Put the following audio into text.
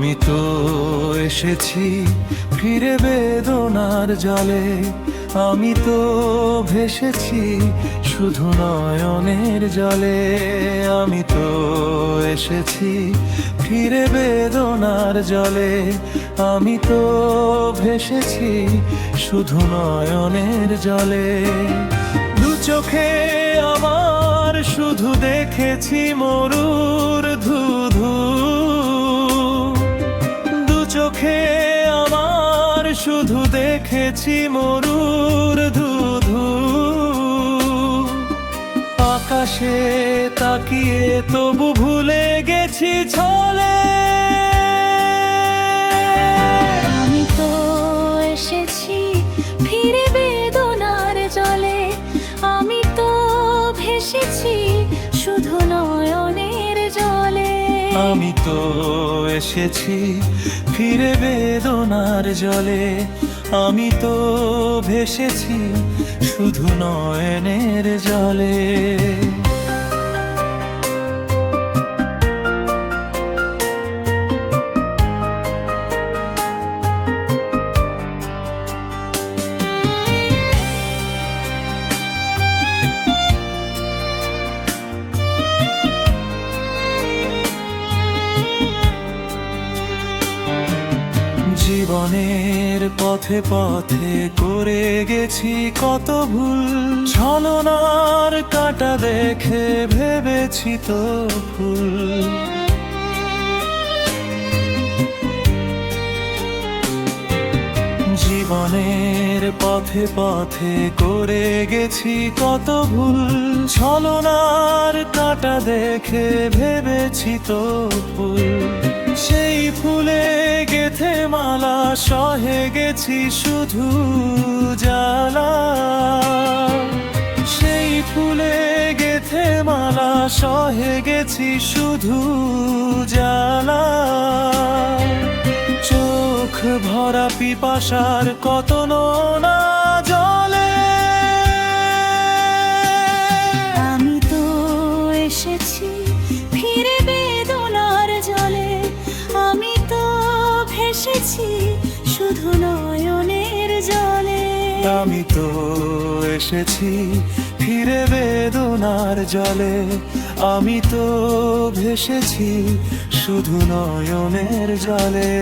আমি তো এসেছি ফিরে বেদনার জলে, আমি তো ভেসেছি শুধু নয়নের জলে। আমি তো এসেছি ফিরে বেদনার জলে, আমি তো ভেসেছি শুধু নয়নের জলে। দু চোখে আমার শুধু দেখেছি মরুর ধুধু, দু চোখে আমার শুধু দেখেছি মরুর ধুধু। আকাশে তাকিয়ে তবু ভুলে গেছি ছলে। আমি তো এসেছি ফিরে বেদনার জলে, আমি তো ভেসেছি শুধু নয়নের জলে। আমি তো এসেছি ফিরে বেদনার জলে, আমি তো ভেসেছি শুধু নয়নের জলে। জীবনের পথে পথে করে গেছি কত ভুল, ছলনার কাঁটা দেখে ভেবেছি তো ফুল। জীবনের পথে পথে করে গেছি কত ভুল, ছলনার কাঁটা দেখে ভেবেছি তো ফুল। সেই ফুলে গেথে মালা সহে গেছি শুধু জ্বালা, সেই ফুলে গেথে মালা সহে গেছি শুধু জ্বালা। চোখ ভরা পিপাসার কত নোনা জলে। আমি তো এসেছি ফিরে বেদনার জলে, আমি তো ভেসেছি শুধু নয়নের জলে। আমি তো এসেছি ফিরে বেদনার জলে, আমি তো ভেসেছি শুধু নয়নের জলে।